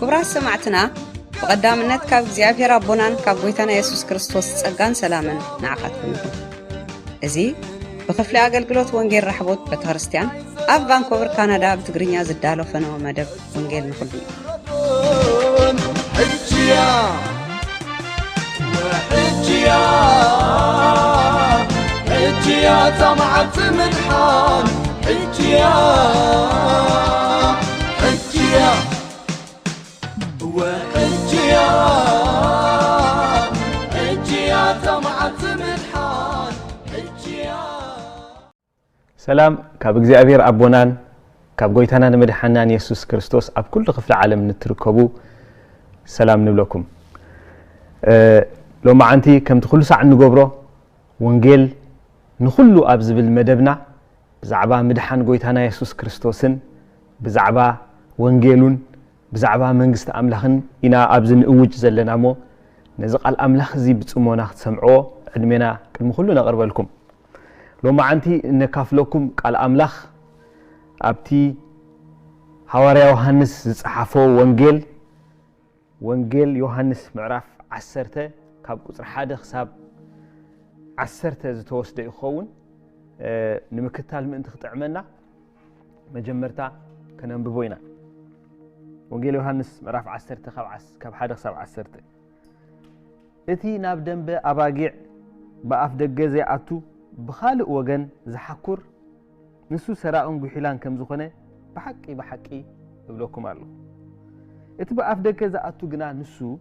كبرات سمعتنا وقدامنا كاب زيافير ربنا كاب ويتنا يسوع كريستوس ጸጋን ሰላምን ንዓኻትኩም እዚ بخفل አገልግሎት ወንጌል ረሕቦት ቤተክርስቲያን ኣብ ቫንኮቨር ካናዳ ብትግርኛ ዝዳሎ ፈነወ መደብ ወንጌል ንኹሉ حجيا طمعت مدحان حجيا سلام كاب እግዚአብሔር አቦናን ካብ ጎይታና ንመድሓናን ኢየሱስ ክርስቶስ ኣብ ኩሉ ክፍለ ዓለም ንትርከቡ ሰላም ንብለኩም ሎማ ዓንቲ ከምቲ ኩሉ ሰዓት ንገብሮ ወንጌል ንኩሉ ኣብ ዝብል መደብና ብዛዕባ መድሓን ጎይታና ኢየሱስ ክርስቶስን ብዛዕባ ወንጌሉን ብዛዕባ መንግስቲ ኣምላኽን ኢና ኣብዚ ንእውጅ ዘለናሞ ነዚ ቃል ኣምላኽ እዚ ብጽሞና ክትሰምዖ ዕድሜና ቅድሚ ኩሉ ነቕርበልኩም ሎማ ዓንቲ ነካፍለኩም ቃል ኣምላኽ ኣብቲ ሐዋርያ ዮሐንስ ዝጽሓፎ ወንጌል ዮሐንስ ምዕራፍ 10 ካብ ቁጥሪ 1 ክሳብ 10 ዝተወስደ ይኸውን ንምክታል ምእንቲ ክጥዕመና መጀመርታ ከነንብቦ ኢና ወንጌል ዮሐንስ ምዕራፍ 10 ካብ 1 ክሳብ 10 እቲ ናብ ደንበ ኣባጊዕ በኣፍ ደገ ዘይኣቱ بخالق وجن زحكر نسو سراء جحيلان كم زخنة بحقي يقولكم الله اتبع أفدك إذا أتو جنا نسو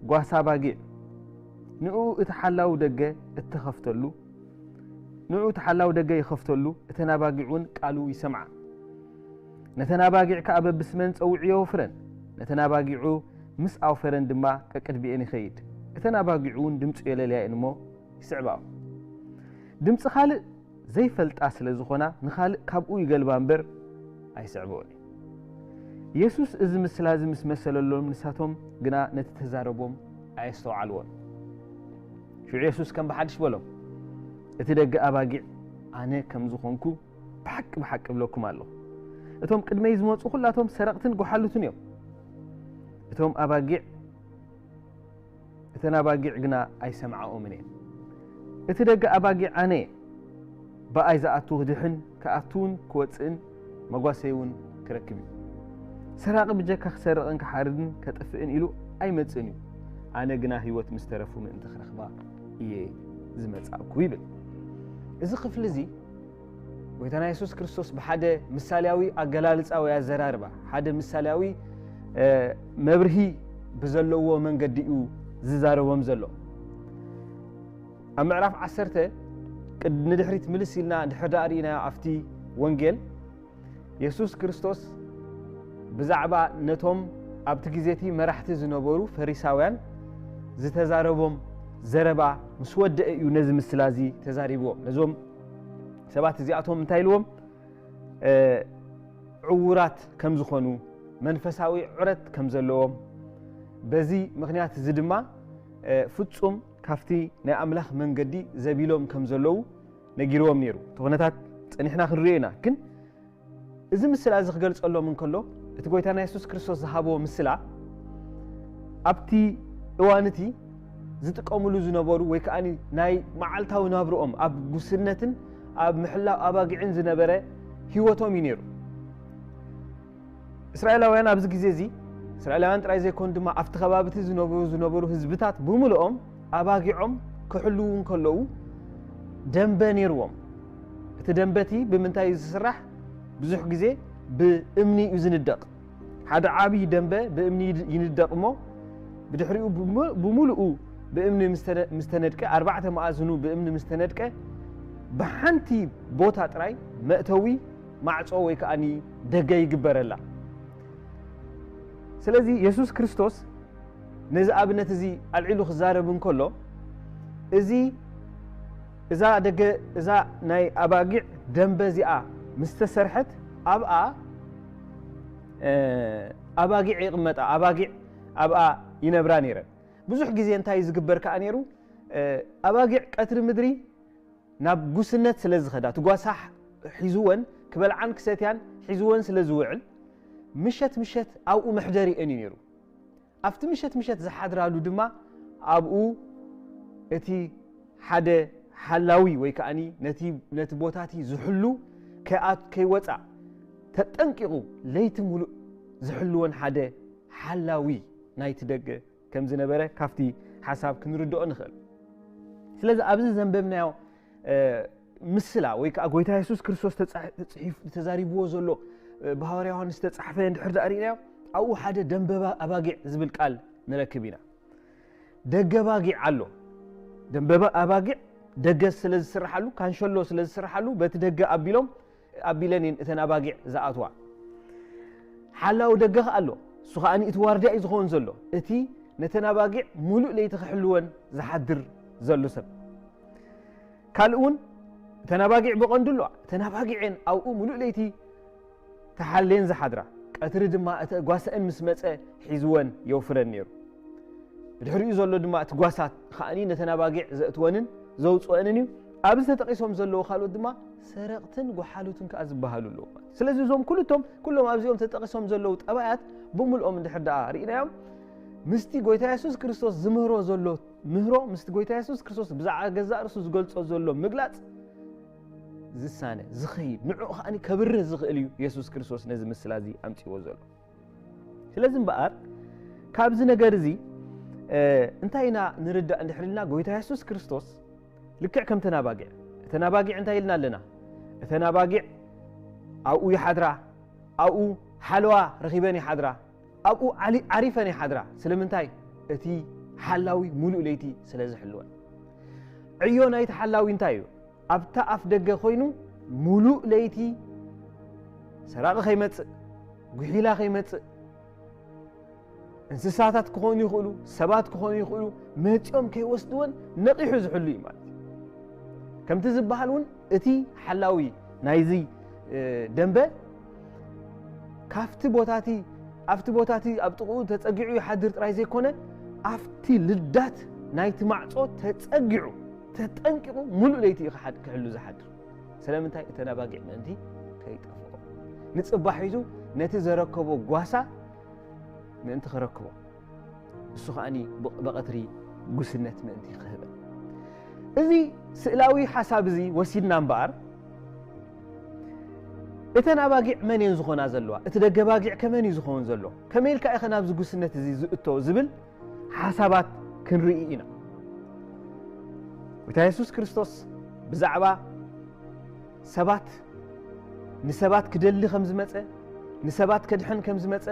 قاسا باقي نو اتحلاو دقة اتخفتلو نو اتحلاو دقة يخفتلو اتنا باقيعون قالوا يسمع نتنا باقيع كأبب بسمنس أو عيو فرن نتنا باقيعو مس أو فرن دما كقد بيني خيد اتنا باقيعون دمت إلى لا إنمو يسعباو دمص خالق زي فلط اسل زخونا نخالق كابو يقلب انبر ايسعبوني يسوس از مسلازم مسمسللهم نساتهم غنا نتتزاربهم ايستوعلون شو يسوس كان بحدش بلهم اتدق اباقي انا كم زخونكو بحق بلوكم الله اتهم قدمه يزمصو كلاتهم سرقتن غحلتن يوم اتهم اباقي اتنا اباقي غنا ايسمعوا منين اتدق أباقي عني بأيزا أتوه دحن كأتون كواتسن مقواسيون كركبي سراق بجاك سرقن كحاردن كتفئن إلو أي متسنيو أنا قنا هيوت مسترفو من انت خرخبا إيه زمت أكويبل إذا قفل زي ويتنا يسوس كريستوس بحادة مثاليوي أقلالس أو يا زراربا حادة مثاليوي مبرهي بزلو من قدئو ززارو ومزلو أمعرف 10 قد ندحريت ملسيلنا دحدارينا أفتي وانجيل يسوس كريستوس بزعبا نتهم أبتجزيتي مرحتي زنبورو فريساويان زتزاربهم زربا مسود ينزم السلازي تزاريبو نزوم سبات زياتهم تايلوم عورات كم زخونو منفساوي عرت كم زلوم بزي مغنيات زدما فتصوم كافتي نا أملاخ من قدي زبيلهم كم زلو نجيروهم نيرو تغنتات نحنا خرينا كن إذا مسلا زخ قلت الله من كله تقولي أنا يسوع كريستوس ذهبوا مسلا أبتي وانتي زتك أملو زنبورو ويكأني ناي معلتها ونابرو أب جسنتن أب محلا أباقي عن زنبرة هو تومي نيرو እስራኤላውያን ኣብዚ ግዜ እዚ እስራኤላውያን ጥራይ ዘይኮኑ ድማ ኣብቲ ከባቢቲ ዝነበሩ ህዝብታት ብምልኦም ኣባጊዖም ክሕልው እንከለዉ ደንበ ነይርዎም እቲ ደንበቲ ብምንታይ ዝስራሕ ብዙሕ ግዜ ብእምኒ እዩ ዝንደቕ ሓደ ዓብይ ደንበ ብእምኒ ይንደቕ እሞ ብድሕሪኡ ብምሉኡ ብእምኒ ምስተነድቀ 4 መኣዝኑ ብእምኒ ምስተነድቀ ብሓንቲ ቦታ ጥራይ መእተዊ ማዕጾ ወይ ከኣኒ ደገ ይግበረላ ስለዚ ኢየሱስ ክርስቶስ ነዚ ኣብነት እዚ ኣልዒሉ ክዛረብ እንከሎ እዛ ደገ እዛ ናይ ኣባጊዕ ደንበ እዚኣ ምስተሰርሐት ኣባጊዕ ይቕመጣ ኣባጊዕ ኣብኣ ይነብራ ነይረን ብዙሕ ግዜ እንታይ ዝግበር ከዓ ነይሩ ኣባጊዕ ቀትሪ ምድሪ ናብ ጉስነት ስለ ዝኸዳ ትጓሳሕ ሒዙወን ክበልዓን ክሰትያን ሒዙወን ስለ ዝውዕል ምሸት ኣብኡ መሕደሪ እኒ ነይሩ ኣብቲ ምሸት ዝሓድራሉ ድማ ኣብኡ እቲ ሓደ ሓላዊ ወይ ከኣኒ ነቲ ቦታቲ ዝሕሉ ከይወፃእ ተጠንቂቑ ለይቲ ሙሉእ ዝሕልወን ሓደ ሓላዊ ናይቲ ደገ ከም ዝነበረ ካፍቲ ሓሳብ ክንርድኦ ንኽእል ስለዚ ኣብዚ ዘንበብናዮ ምስላ ወይ ከዓ ጎይታ ኢየሱስ ክርስቶስ ተዛሪብዎ ዘሎ ብሃዋርያ ዮሐንስ ተጻሕፈ እንድሕር ዳሪናዮ ኣብኡ ሓደ ደንበባ ኣባጊዕ ዝብል ቃል ንረክብ ኢና ደገ ባጊዕ ኣሎ ደንበባ ኣባጊዕ ደገ ስለ ዝስራሓሉ ካንሸሎ ስለ ዝስራሓሉ በቲ ደገ ኣቢለን እተን ኣባጊዕ ዝኣትዋ ሓላዊ ደገ ኣሎ እሱ ከኣኒ እቲ ዋርድያ እዩ ዝኸውን ዘሎ እቲ ነተን ኣባጊዕ ሙሉእ ለይቲ ክሕልወን ዝሓድር ዘሎ ሰብ ካልእ እውን እተን ኣባጊዕ ብቐንዱ ኣለዋ እተን ኣባጊዕን ኣብኡ ሙሉእ ለይቲ ተሓልየን ዝሓድራ ቀትሪ ድማ እቲ ጓሳአን ምስ መፀ ሒዝወን የውፍረን ነይሩ ብድሕሪኡ ዘሎ ድማ እቲ ጓሳት ከኣኒ ነተን ኣባጊዕ ዘእትወንን ዘውፅአንን እዩ ኣብዚ ተጠቂሶም ዘለዉ ካልኦት ድማ ሰረቕትን ጓሓሉትን ከዓ ዝበሃሉ ኣለዉ ስለዚ እዞም ኩሎም ኣብዚኦም ተጠቂሶም ዘለዉ ጠባያት ብምልኦም እንድሕር ደኣ ርኢናዮም ምስቲ ጎይታ ኢየሱስ ክርስቶስ ዝምህሮ ዘሎ ምህሮ ምስቲ ጎይታ ኢየሱስ ክርስቶስ ብዛዕባ ገዛእ ርእሱ ዝገልጾ ዘሎ ምግላፅ ዝሳነ ዝኸይድ ንዑ ከኣኒ ከብርህ ዝኽእል እዩ ኢየሱስ ክርስቶስ ነዚ ምስላ እዚ ኣምፂዎ ዘሎ ስለዚ እምበኣር ካብዚ ነገር እዚ እንታይ ኢና ንርዳእ እንድሕር ኢልና ጎይታ ኢየሱስ ክርስቶስ ልክዕ ከም ተናባጊዕ ተናባጊዕ እንታይ ኢልና ኣለና ተናባጊዕ ኣብኡ ይሓድራ ኣብኡ ሓለዋ ረኺበን ይሓድራ ኣብኡ ዓሪፈን ይሓድራ ስለምንታይ እቲ ሓላዊ ሙሉእ ለይቲ ስለ ዝሕልወን ዕዮ ናይቲ ሓላዊ እንታይ እዩ ኣብታ ኣፍ ደገ ኮይኑ ሙሉእ ለይቲ ሰራቂ ከይመፅእ ጉሒላ ከይመፅእ እንስሳታት ክኾኑ ይኽእሉ ሰባት ክኾኑ ይኽእሉ መፂኦም ከይወስድዎን ነቂሑ ዝሕሉ እዩ ማለት ከምቲ ዝበሃል እውን እቲ ሓላዊ ናይዚ ደንበ ካፍቲ ቦታቲ ኣብቲ ቦታቲ ኣብ ጥቕኡ ተፀጊዑ ይሓድር ጥራይ ዘይኮነ ኣብቲ ልዳት ናይቲ ማዕፆ ተፀጊዑ ተጠንቂቑ ሙሉእ ለይቲ ክሕሉ ዝሓድር ስለምንታይ እተን ኣባጊዕ ምእንቲ ከይጠፍኦ ንፅባሕ ሒዙ ነቲ ዘረከቦ ጓሳ ምእንቲ ክረክቦ እሱ ከኣኒ ብቐትሪ ጉስነት ምእንቲ ክህበን እዚ ስእላዊ ሓሳብ እዚ ወሲድና እምበኣር እተን ኣባጊዕ መን እየን ዝኾና ዘለዋ እቲ ደገ ባጊዕ ከመን እዩ ዝኸውን ዘሎ ከመይ ኢልካ ኢኸ ናብዚ ጉስነት እዚ ዝእቶ ዝብል ሓሳባት ክንርኢ ኢና ጎይታ ኢየሱስ ክርስቶስ ብዛዕባ ሰባት ንሰባት ክደሊ ከም ዝመፀ ንሰባት ከድሕን ከም ዝመፀ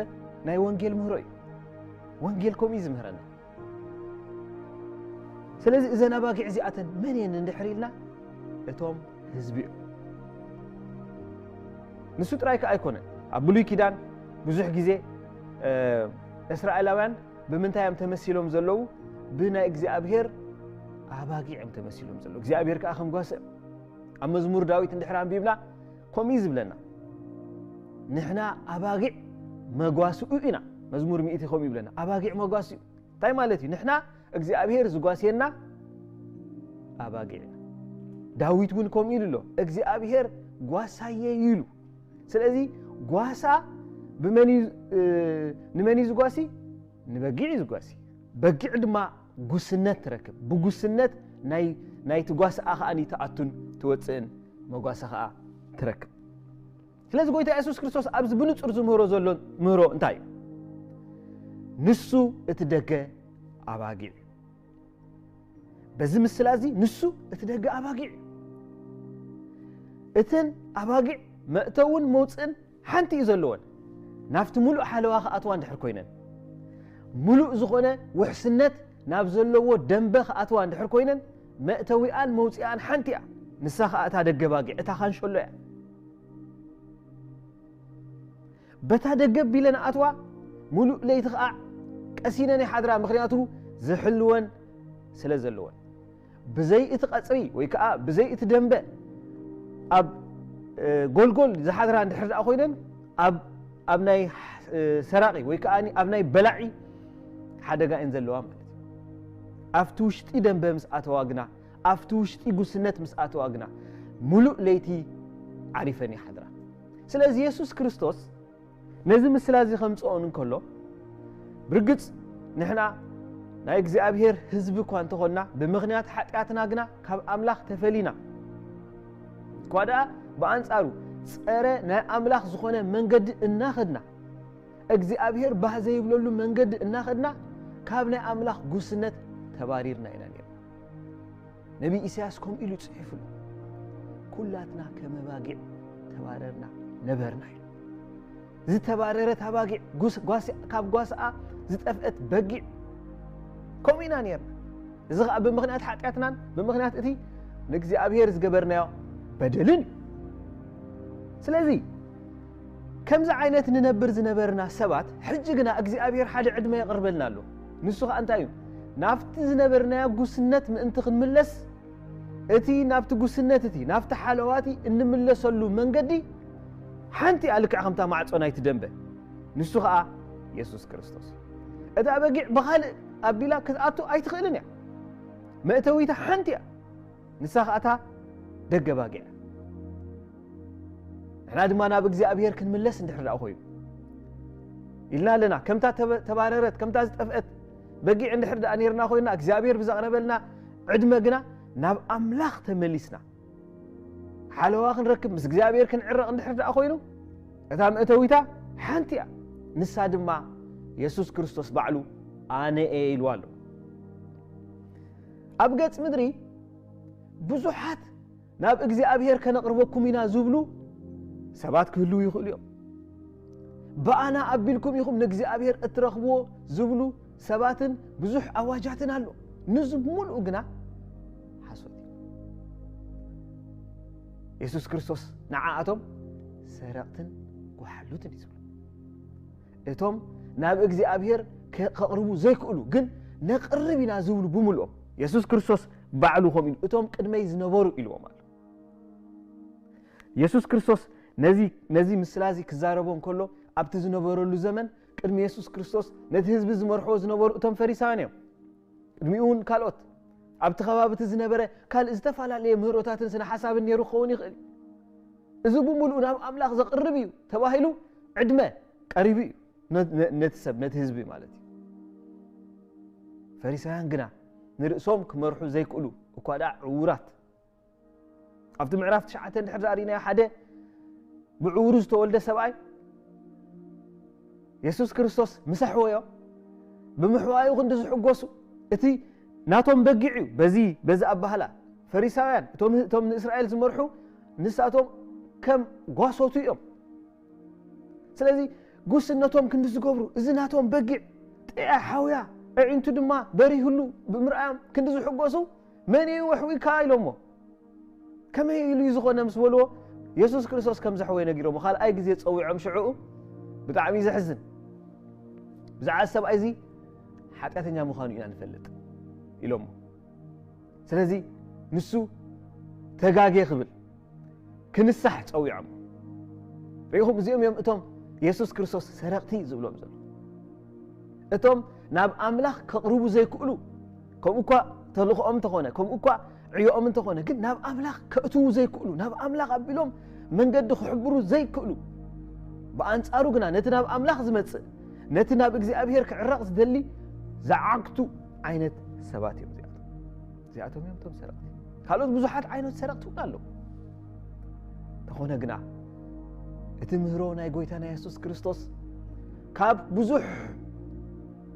ናይ ወንጌል ምህሮ እዩ ወንጌል ከምኡ እዩ ዝምህረና ስለዚ እዘን ኣባጊዕ እዚኣተን መን እየን እንድሕር ኢልና እቶም ህዝቢ እዩ ንሱ ጥራይ ከዓ ኣይኮነን ኣብ ብሉይ ኪዳን ብዙሕ ግዜ እስራኤላውያን ብምንታይ እዮም ተመሲሎም ዘለዉ ብናይ እግዚኣብሔር ኣባጊዕ እዮም ተመሲሎም ዘለዉ እግዚኣብሔር ከዓ ከም ጓሰ ኣብ መዝሙር ዳዊት እንድሕር አንቢብና ከምኡ እዩ ዝብለና ንሕና ኣባጊዕ መጓስኡ ኢና መዝሙር 100 ከምኡ ይብለና ኣባጊዕ መጓስኡ እንታይ ማለት እዩ ንሕና እግዚኣብሔር ዝጓስየና ኣባጊዕ ዳዊት እውን ከምኡ ኢሉ ኣሎ እግዚኣብሔር ጓሳየ ኢሉ ስለዚ ጓሳ ንመን እዩ ዝጓሲ ንበጊዕ እዩ ዝጓሲ በጊዕ ድማ ጉስነት ትረክብ ብጉስነት ናይቲ ጓስኣ ከኣኒ ተኣቱን ትወፅእን መጓሳ ከዓ ትረክብ ስለዚ ጎይታ ኢየሱስ ክርስቶስ ኣብዚ ብንጹር ዝምህሮ ዘሎ ምህሮ እንታይ እዩ ንሱ እትደገ ኣባጊዕ በዚ ምስላ እዚ ንሱ እትደገ ኣባጊዕ እተን ኣባጊዕ መእተውን መውፅእን ሓንቲ እዩ ዘለወን ናብቲ ሙሉእ ሓለዋ ከኣትዋ እንድሕር ኮይነን ሙሉእ ዝኾነ ውሕስነት ናብ ዘለዎ ደንበ ከኣትዋ እንድሕር ኮይነን መእተዊኣን መውፅኣን ሓንቲ እያ ንሳ ከዓ እታ ደገ ባጊዕ እታ ካንሸሎ እያ በታ ደገ ቢለን ኣትዋ ሙሉእ ለይቲ ከዓ ቀሲነን ይሓድራ ምክንያቱ ዝሕልወን ስለ ዘለወን ብዘይ እቲ ቀፅሪ ወይ ከዓ ብዘይ እቲ ደንበ ኣብ ጎልጎል ዝሓድራ እንድሕር ደኣ ኮይነን ኣብ ናይ ሰራቂ ወይ ከዓ ኣብ ናይ በላዒ ሓደጋ እየን ዘለዋ ማለት እዩ ኣብቲ ውሽጢ ደንበ ምስ ኣተዋ ግና ኣብቲ ውሽጢ ጉስነት ምስ ኣተዋ ግና ሙሉእ ለይቲ ዓሪፈን ይሓድራ ስለዚ ኢየሱስ ክርስቶስ ነዚ ምስላ እዚ ከምፅኦን እንከሎ ብርግፅ ንሕና ናይ እግዚኣብሔር ህዝቢ እኳ እንተኾንና ብምኽንያት ሓጢኣትና ግና ካብ ኣምላኽ ተፈሊና እኳ ደኣ ብኣንጻሩ ፀረ ናይ ኣምላኽ ዝኾነ መንገዲ እናኸድና እግዚኣብሔር ባህ ዘይብለሉ መንገዲ እናኸድና ካብ ናይ ኣምላኽ ጉስነት ተባሪርና ኢና ነርና ነቢ ኢሳያስ ከምኡ ኢሉ ፅሒፉሉ ኩላትና ከመባጊዕ ተባረርና ነበርና ኢሉ ዝተባረረት ኣባጊዕ ካብ ጓስኣ ዝጠፍአት በጊዕ ከምኡ ኢና ነርና እዚ ከዓ ብምኽንያት ሓጢኣትናን ብምኽንያት እቲ ንእግዚኣብሔር ዝገበርናዮ በደልን ስለዚ ከምዚ ዓይነት ንነብር ዝነበርና ሰባት ሕጂ ግና እግዚኣብሔር ሓደ ዕድመ የቕርበልና ኣሎ ንሱ ከዓ እንታይ እዩ ናብቲ ዝነበርናዮ ጉስነት ምእንቲ ክንምለስ እቲ ናብቲ ጉስነት እቲ ናብቲ ሓለዋቲ እንምለሰሉ መንገዲ ሓንቲ ኣልክዕ ከምታ ማዕፆ ናይቲ ደንበ ንሱ ከዓ ኢየሱስ ክርስቶስ እታ በጊዕ ብኻልእ ኣቢላ ክትኣቱ ኣይትኽእልን እያ መእተዊታ ሓንቲ እያ ንሳ ከዓ እታ ደገ ባጊዕ ንሕና ድማ ናብ እግዚኣብሔር ክንምለስ እንድሕር ደኣ ኮይኑ ኢልና ኣለና ከምታ ተባረረት ከምታ ዝጠፍአት በጊዕ እንድሕር ደኣ ነርና ኮይና እግዚኣብሔር ብዘቕረበልና ዕድመ ግና ናብ ኣምላኽ ተመሊስና ሓለዋ ክንረክብ ምስ እግዚኣብሔር ክንዕረቕ እንድሕር ደኣ ኮይኑ እታ መእተዊታ ሓንቲ እያ ንሳ ድማ ኢየሱስ ክርስቶስ ባዕሉ ኣነ እየ ኢልዋ ኣሎ ኣብ ገጽ ምድሪ ብዙሓት ናብ እግዚኣብሔር ከነቕርበኩም ኢና ዝብሉ ሰባት ክህልው ይኽእሉ እዮም ብኣና ኣቢልኩም ኢኹም ንእግዚኣብሔር እትረኽብዎ ዝብሉ ሰባትን ብዙሕ ኣዋጃትን ኣሎ ንዚ ሙሉእ ግና ሓሶት እዩ ኢየሱስ ክርስቶስ ንዓኣቶም ሰረቕትን ጓሓሉትን እዩ ዝብሉ እቶም ናብ እግዚኣብሔር ከቕርቡ ዘይክእሉ ግን ነቕርብ ኢና ዝብሉ ብምልኦም ኢየሱስ ክርስቶስ ባዕሉ ከምኡ ኢሉ እቶም ቅድመይ ዝነበሩ ኢልዎም ኣሎ ኢየሱስ ክርስቶስ ነዚ ምስላ እዚ ክዛረቦ እንከሎ ኣብቲ ዝነበረሉ ዘመን ቅድሚ ኢየሱስ ክርስቶስ ነቲ ህዝቢ ዝመርሕዎ ዝነበሩ እቶም ፈሪሳውያን እዮም ቅድሚኡ እውን ካልኦት ኣብቲ ከባቢ እቲ ዝነበረ ካልእ ዝተፈላለየ ምህሮታትን ስነ ሓሳብን ነይሩ ክኸውን ይኽእል እዚ ብምሉእ ናብ ኣምላኽ ዘቕርብ እዩ ተባሂሉ ዕድመ ቀሪቡ እዩ ነቲ ሰብ ነቲ ህዝቢ ማለት እዩ ፈሪሳውያን ግና ንርእሶም ክመርሑ ዘይክእሉ እኳ ደኣ ዕውራት ኣብቲ ምዕራፍ 9 እንድሕር ዛሪናዮ ሓደ ብዕውሩ ዝተወልደ ሰብኣይ ኢየሱስ ክርስቶስ ምሳሕወዮ ብምሕዋዩ ክንዲ ዝሕጎሱ እቲ ናቶም በጊዕ እዩ በዚ ኣባህላ ፈሪሳውያን እቶም ንእስራኤል ዝመርሑ ንሳቶም ከም ጓሶቱ እዮም ስለዚ ጉስነቶም ክንዲ ዝገብሩ እዚ ናቶም በጊዕ ጥያ ሓውያ ዕንቱ ድማ በሪህሉ ብምርኣዮም ክንዲ ዝሕጎሱ መን እዩ ወሕዊካ ኢሎሞ ከመይ ኢሉ ዝኾነ ምስ በልዎ ኢየሱስ ክርስቶስ ከም ዘሕወየ ነጊሮሞ ካልኣይ ግዜ ፀዊዖም ሽዑኡ ብጣዕሚ ዘሕዝን ብዛዕባ ሰብኣይ እዚ ሓጢኣተኛ ምዃኑ ኢና ንፈልጥ ኢሎሞ ስለዚ ንሱ ተጋጌ ክብል ክንሳሕ ፀዊዖም ርኢኹም እዚኦም እዮም እቶም ኢየሱስ ክርስቶስ ሰረቕቲ ዝብሎም ዘሎ እቶም ናብ ኣምላኽ ከቕርቡ ዘይክእሉ ከምኡ እኳ ተልኽኦም እንተኾነ ከምኡ እኳ ዕዮኦም እንተኾነ ግን ናብ ኣምላኽ ከእትዉ ዘይክእሉ ናብ ኣምላኽ ኣቢሎም መንገዲ ክሕብሩ ዘይክእሉ ብኣንጻሩ ግና ነቲ ናብ ኣምላኽ ዝመጽእ ነቲ ናብ እግዚኣብሔር ክዕረቕ ዝደሊ ዝዓግቱ ዓይነት ሰባት እዮም እዚኣቶም እዮም እቶም ሰረቕቲ ካልኦት ብዙሓት ዓይነት ሰረቕቲ እውን ኣለዉ ተኾነ ግና اتمهرو ناي غويتانا يسوس كريستوس كاب بزح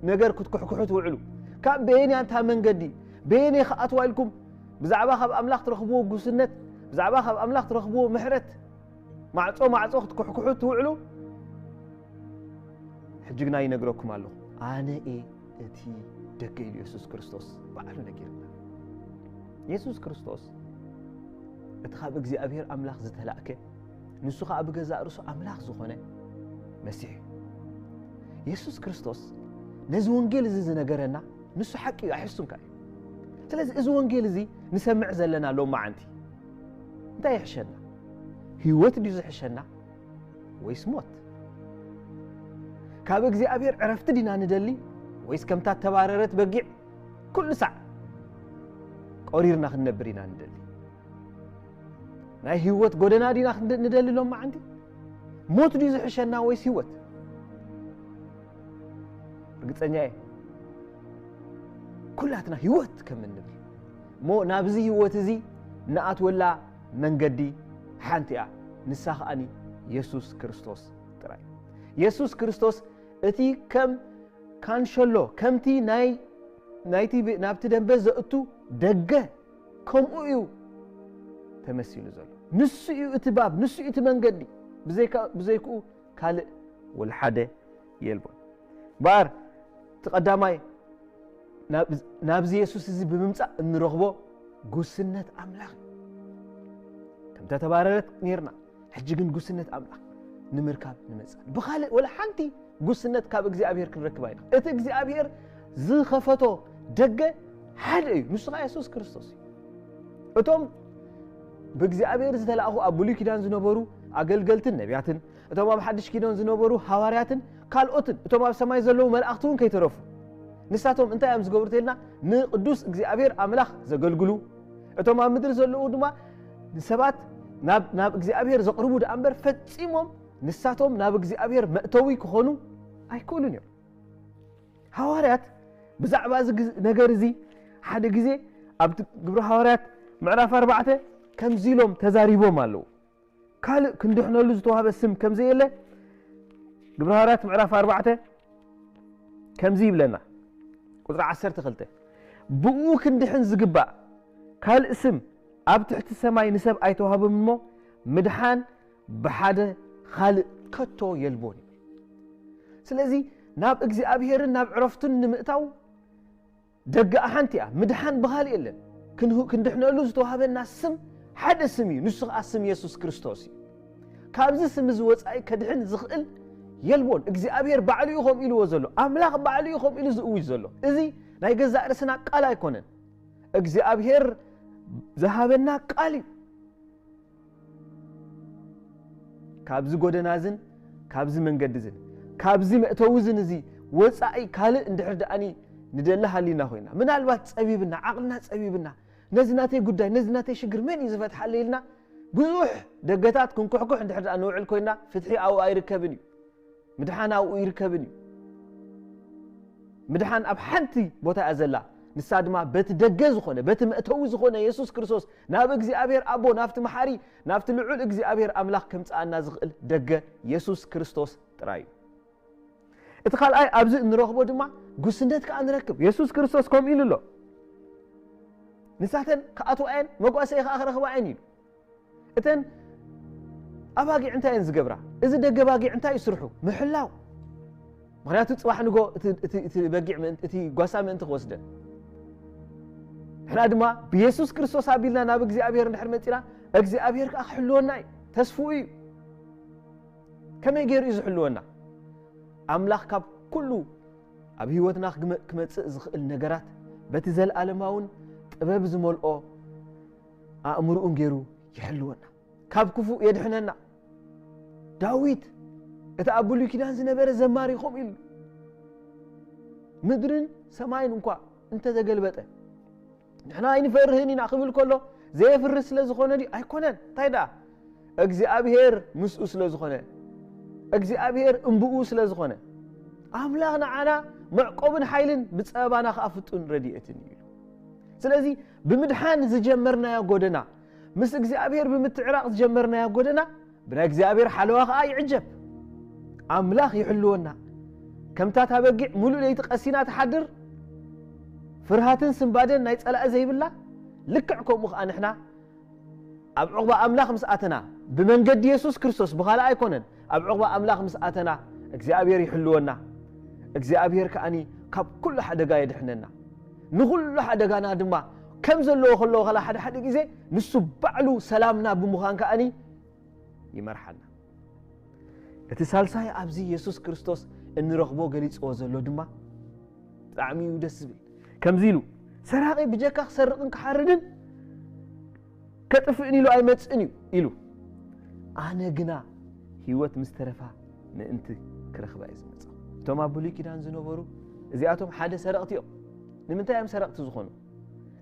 نجر كتكحكحو توعلو كاب بيني انتا منقدي بيني خاطوا لكم بزعبا خاب املاح ترخبوه قوسنت بزعبا خاب املاح ترخبوه محرت معصو كتكحكحو توعلو حجقنا ينقركم الله انا اتي دقي يسوس كريستوس بعلو نجرنا يسوس كريستوس اتخاب እግዚአብሔር املاح زتلاكه ንሱ ኸ ኣብ ገዛ ርሱ ኣምላኽ ዝኾነ መሲሕ ኢየሱስ ክርስቶስ ነዚ ወንጌል እዚ ዝነገረና ንሱ ሓቂ ኣይሕሱን ካይ ስለዚ እዚ ወንጌል እዚ ንሰምዕ ዘለና ሎ ማዓንቲ እንታይ ይሕሸና ህይወት ድዩ ዝሕሸና ወይስ ሞት ካብ እግዚአብሔር ዕረፍቲ ዲና ንደሊ ወይስ ከምታ ተባረረት በጊዕ ኩሉ ሰዕ ቆሪርና ክንነብር ኢና ንደሊ ናይ ህይወት ጎደና ዲና ንደሊ ሎም ማዓንቲ ሞት ድዩ ዝሕሸና ወይስ ህይወት እርግጠኛ እየ ኩላትና ህይወት ከም እንብል ሞ ናብዚ ህይወት እዚ ንኣትወላ መንገዲ ሓንቲ እያ ንሳ ኸኣኒ ኢየሱስ ክርስቶስ ጥራይ ኢየሱስ ክርስቶስ እቲ ከም ካንሸሎ ከምቲ ናይቲ ናብቲ ደንበ ዘእቱ ደገ ከምኡ እዩ ተመሲሉ ዘሎ ንሱ እዩ እቲ ባብ ንሱ እዩ እቲ መንገዲ ብዘይክኡ ካልእ ወልሓደ የልቦን ባር ተቀዳማይ ናብዚ ኢየሱስ እዚ ብምምጻእ እንረኽቦ ጉስነት ኣምላኽ ከም ተተባረረት ነርና ሕጂ ግን ጉስነት ኣምላኽ ንምርካብ ንመጽእ ብኻልእ ወላ ሓንቲ ጉስነት ካብ እግዚአብሔር ክንረክብ አይና እቲ እግዚአብሔር ዝኸፈቶ ደገ ሓደ እዩ ንሱ ኢየሱስ ክርስቶስ እዩ እቶም በእግዚአብሔር ዝተላእኹ ኣብ ብሉይ ኪዳን ዝነበሩ ኣገልገልትን ነቢያትን እቶም ኣብ ሓድሽ ኪዳን ዝነበሩ ሐዋርያትን ካልኦትን እቶም ኣብ ሰማይ ዘለዉ መላእኽቱን ከይተረፉ ንሳቶም እንታይ እዮም ዝገብሩ ተልና ንቅዱስ እግዚአብሔር ኣምላኽ ዘገልግሉ እቶም ኣብ ምድሪ ዘለዉ ድማ ሰባት ናብ እግዚአብሔር ዘቅርቡ ደኣምበር ፈጺሞም ንሳቶም ናብ እግዚአብሔር መእተዊ ክኾኑ ኣይክእሉን እዮም ሐዋርያት ብዛዕባ ነገር እዚ ሓደ ግዜ ኣብ ግብረ ሐዋርያት ምዕራፍ 4 ከምዚሎም ተዛሪቦም ኣለዉ ካልእ ክንድሕነሉ ዝተዋሃበ ስም ከምዚ የለ ግብረ ሐዋርያት ምዕራፍ 4 ከምዚ ይብለና ቁጥሪ 12 ብኡ ክንድሕን ዝግባእ ካልእ ስም ኣብ ትሕቲ ሰማይ ንሰብ ኣይተዋሃበም እሞ ምድሓን ብሓደ ካልእ ከቶ የልቦን ስለዚ ናብ እግዚአብሔርን ናብ ዕረፍቱን ንምእታው ደገ ሓንቲ እያ ምድሓን ብኻልእ የለን ክንድሕነሉ ዝተዋሃበና ስም ሓደ ስም እዩ ንሱ ኸኣ ስም ኢየሱስ ክርስቶስ እዩ ካብዚ ስም ዝወፃኢ ከድሕን ዝኽእል የልቦን እግዚአብሔር ባዕሉ እዩ ኸም ኢልዎ ዘሎ ኣምላኽ ባዕሉ እዩ ኸም ኢሉ ዝእውጅ ዘሎ እዚ ናይ ገዛእ ርእስና ቃል ኣይኮነን እግዚአብሔር ዝሃበና ቃል እዩ ካብዚ ጎደናዝን ካብዚ መንገዲዝን ካብዚ መእተውዝን እዚ ወፃኢ ካልእ እንድሕር ደኣኒ ንደሊ ሃሊና ኮይና ምናልባት ፀቢብና ዓቕልና ፀቢብና ነዝናተይ ጉዳይ ነዝናተይ ሽግር መን እዩ ዝፈትሓለይ ኢልና ብዙሕ ደገታት ክንኩሕኩሕ እንድሕር ደኣ ንውዕል ኮይና ፍትሒ ኣብኡ ኣይርከብን እዩ ምድሓን ኣብኡ ይርከብን እዩ ምድሓን ኣብ ሓንቲ ቦታ እያ ዘላ ንሳ ድማ በቲ ደገ ዝኾነ በቲ መእተዊ ዝኾነ ኢየሱስ ክርስቶስ ናብ እግዚአብሔር ኣቦ ናብቲ መሓሪ ናብቲ ልዑል እግዚአብሔር ኣምላኽ ከምፃኣና ዝኽእል ደገ ኢየሱስ ክርስቶስ ጥራይ እዩ እቲ ካልኣይ ኣብዚ እንረኽቦ ድማ ጉስነት ከዓ ንረክብ ኢየሱስ ክርስቶስ ከምኡ ኢሉ ኣሎ ንሳተን ከኣትዋየን መጓሰይ ከዓ ክረኽባ እየን ኢሉ እተን ኣባጊዕ እንታይ እየን ዝገብራ እዚ ደገ ባጊዕ እንታይ ይስርሑ ምሕላው ምክንያቱ ፅባሕ ንጎ እቲ በጊዕ እቲ ጓሳ ምእንቲ ክወስደን ንሕና ድማ ብኢየሱስ ክርስቶስ ኣቢልና ናብ እግዚአብሔር እንድሕር መፂና እግዚአብሔር ከዓ ክሕልወና እዩ ተስፍኡ እዩ ከመይ ገይሩ እዩ ዝሕልወና ኣምላኽ ካብ ኩሉ ኣብ ህይወትና ክመፅእ ዝኽእል ነገራት በቲ ዘለኣለማውን ጥበብ ዝመልኦ ኣእምሮኡን ገይሩ ይሕልወና ካብ ክፉእ የድሕነና ዳዊት እቲ ኣብ ብሉይ ኪዳን ዝነበረ ዘማሪ ኸም ኢሉ ምድርን ሰማይን እንኳ እንተዘገልበጠ ንሕና ኣይንፈርህን ኢና ክብል ከሎ ዘየፍርህ ስለ ዝኾነ ድዩ ኣይኮነን እንታይ ደኣ እግዚአብሔር ምስኡ ስለ ዝኾነ እግዚአብሔር እምብኡ ስለ ዝኾነ ኣምላኽ ንዓና መዕቆብን ሓይልን ብፀበባና ከዓ ፍጡን ረድኤትን እዩ ስለዚ ብምድሓን ዝጀመርናዮ ጎደና ምስ እግዚአብሔር ብምትዕራቕ ዝጀመርናዮ ጎደና بناء እግዚአብሔር حلوة يعجب أملاخ يحلونا كم تابجع ملو ليت قسينا تحضر فرهاتن سنبادن نايت ألا زي بالله لكعكم مخ أن إحنا أبعقبة أملاخ مسأتنا بمنجد يسوع كريستوس بخالا أيكونن أبعقبة أملاخ مسأتنا እግዚአብሔር يحلونا እግዚአብሔር كأني كاب كل حدا قايد إحنا نقول حدا قانا دما كم زلوا خلوا خلا حدا جزء نسبعلو سلامنا بمخان كأني يمرحنا እትሳልሳይ ኣብዚ ኢየሱስ ክርስቶስ እንረኽቦ ገሊጽ ወዘሎ ድማ ጣዕሚ ደስ ብል ከምዚሉ ሰራቂ ብጀካ ክሰርቅን ክሓርድን ከጥፍእን ኢሉ ኣይመጽእን ኢሉ ኣነ ግና ህይወት ምስተረፋ ምእንቲ ክረኽባ እዩ ዝመጽእ እቶም ኣብ ብሉይ ኪዳን ዝነበሩ እዚኣቶም ሓደ ሰረቕቲ እዮም ንምንታይ እዮም ሰረቕቲ ዝኾኑ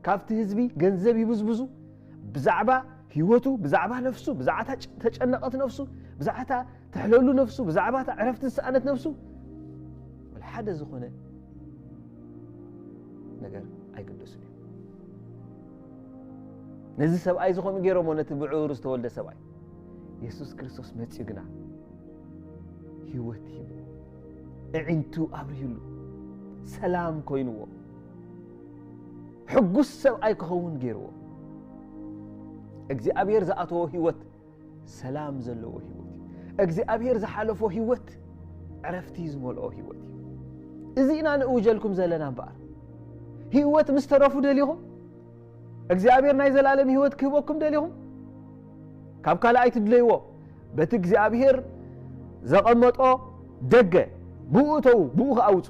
ካብቲ ህዝቢ ገንዘብ ይብዝብዙ ብዛዕባ ህይወቱ ብዛዕባ ነፍሱ ብዛዕባ ተጨነቀት ነፍሱ ብዛዕባ تحللو نفسه بزعبات عرفت السأنة نفسه والحدث هنا نجار أي قدسني نزل سبعي زخم غيره ما نتبعه رستولد سبعي يسوع كريستوس متجنا هيوتي عنتو أبريلو سلام كوينو حقوس سبعي كهون غيره እግዚአብሔር ዘአተወ ህይወት ሰላም ዘለዎ ህይወት እግዚአብሔር ዘሐለፎ ህይወት عرفتي ዝመልኦ ህይወት እዚ ኢና ንኡጀልኩም ዘለና በአር ህይወት ምስተረፉ ደሊኹም እግዚአብሔር ናይ ዘላለም ህይወት ክህበኩም ደሊኹም ካብ ካልኣይ ትድለይዎ በቲ እግዚአብሔር ዘቐመጦ ደገ ብኡተው ብኡ ኣውጹ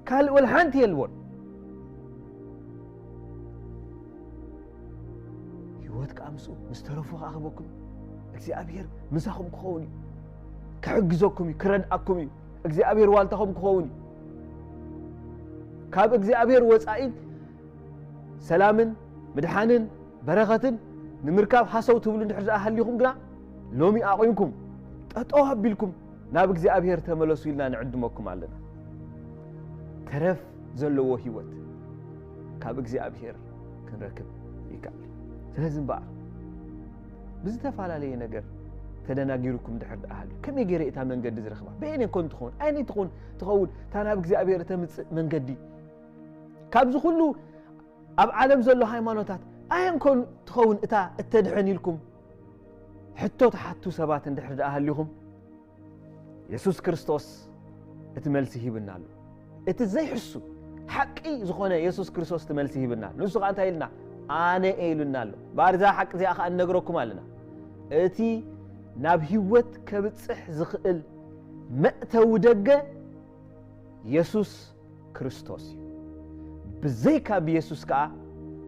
ካል ወልሓንቲ የልቦን ህይወት ካምሱ ምስተረፉ ኣኽበኩም እግዚአብሔር ምሳኹም ክኸውን كعجزكم كردأكم እግዚአብሔር والتهم كخوني كاب እግዚአብሔር وصائد سلامن مدحانن بركتن نمركاب حسو تبلو نحرز أهليكم قنا لومي أعينكم تطوها بيلكم ناب እግዚአብሔር تملسوا إلنا نعدمكم علينا ترف زلو هيوت كاب እግዚአብሔር كنركب يكال سلازم بقى بزتفعل عليه نجر تدناغيركم دحر أهل كم يجري إتا من قد زرخبا بين كنت تخون أين تخون تانا بإግዚአብሔር تمت من قدي كابزو كله أب عالم زلو هايمانوتات أين كن تخون إتا التدحني لكم حتى تحتو سبات دحر أهل لهم يسوع كريستوس اتملسيه بالنالو اتزاي حسو حقي زخونه يسوع كريستوس تملسيه بالنالو نسوق أنت هيلنا أنا إيلنالو بارزا حق زي أخ أنقرأكم علينا اتي ناب هيوت كبتصح زخل مأتو دقة يسوع كريستوس بزي كاب يسوع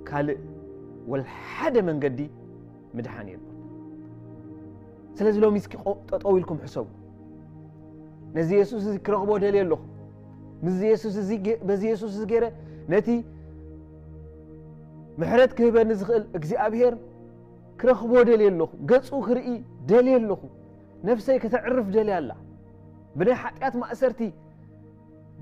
كال والحد من قدي مدحانين سلازل لو مسكي تطويلكم حساب نزي يسوع ذكره دليل له مزي يسوع بزي يسوع زغيره نتي محرت كيبه نزخل እግዚአብሔር كرخبو دليل له قصو خرئي دليل له نفسي كتعرف دليل الله بناي حقيات مأسرتي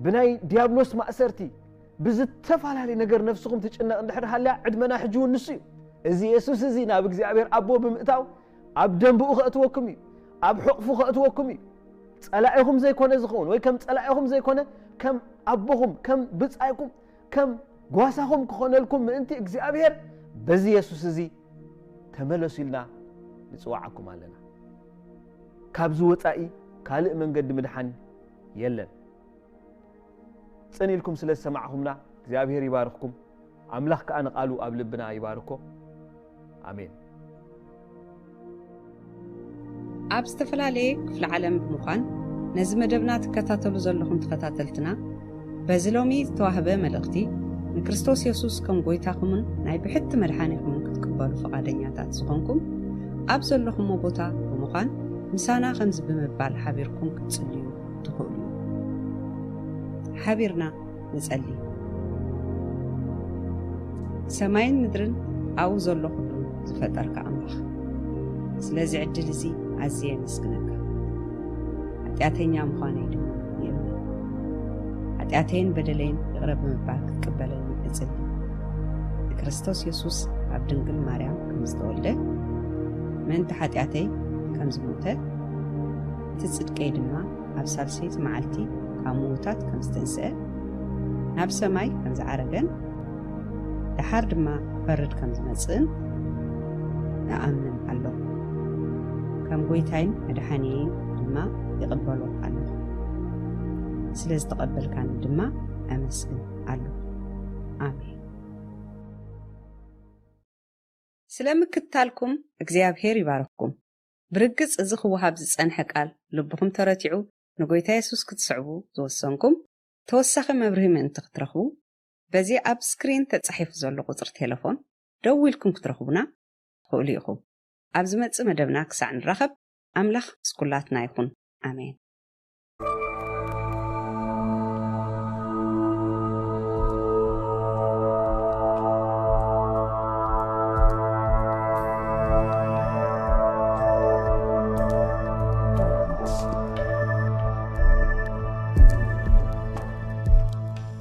بناي ديابلوس مأسرتي بزتفعل هالي نقر نفسكم تجعلنا ندحر هلا عدمنا حجون نسي ازي يسوس ازي ناب እግዚአብሔር أبو بمئتاو أب دنبؤ خأتوكمي أب حقفو خأتوكمي تسألعيهم زي كونه زخون وي كم تسألعيهم زي كونه كم أبوهم كم بتصايكم كم قواسهم كخونه لكم من انت እግዚአብሔር بزي يسوس ازي تملسوا لنا نصوعكم علينا كابزو وصائي كالئ من قد مدحن يلن صنيلكم سلا سمعهمنا እግዚአብሔር يبارككم املاح كأن قالوا اب لبنا يباركو امين اب استفلالي في العالم بمخان نزي مدبنا تكتاتلو زلهم تكتاتلتنا بزلومي توهبه ملختي نكريستوس يسوس كم غويتاكمن ناي بحت مدحانكم كتقبلوا فقادنياتات زخونكم اب زلهم بوتا بمخان مسانا خمس بمبال حبيركم كتصليو تخولوا حبيرنا نصلي سماين مدرن او زلهم زفطرك املاح سلازي عدل زي عزيه مسكنك ኃጢአተኛ مخاني دم يمن ኃጢአቴን በደሌን يقرب مبال كتقبلني اصلي ክርስቶስ ኢየሱስ ኣብ ድንግል ማርያም ከምዝተወልደ ምእንቲ ኃጢአተይ ከም ዝሞተ እቲ ጽድቀይ ድማ ኣብ ሳልሰይቲ መዓልቲ ካብ ምዉታት ከም ዝተንስአ ናብ ሰማይ ከም ዝዓረገን ድሓር ድማ ፈርድ ከም ዝመጽእን ንኣምን ኣለኹ ከም ጐይታይን መድሓኒየይን ድማ ይቕበሎ ኣለኹ ስለ ዝተቐበልካኒ ድማ ኣመስግን ኣለኹ ኣሜን ስለ ምክትታልኩም እግዚኣብሔር ይባርክኩም ብርግጽ እዚ ክወሃብ ዝጸንሐ ቃል ልብኹም ተረቲዑ ንጎይታ የሱስ ክትስዕቡ ዝወሰንኩም ተወሳኺ መብርሂ ምእንቲ ክትረኽቡ በዚ ኣብ ስክሪን ተጻሒፉ ዘሎ ቁጽሪ ቴሌፎን ደው ኢልኩም ክትረኽቡና ትኽእሉ ኢኹም ኣብ ዝመጽእ መደብና ክሳዕ ንራኸብ ኣምላኽ ምስኩላትና ይኹን ኣሜን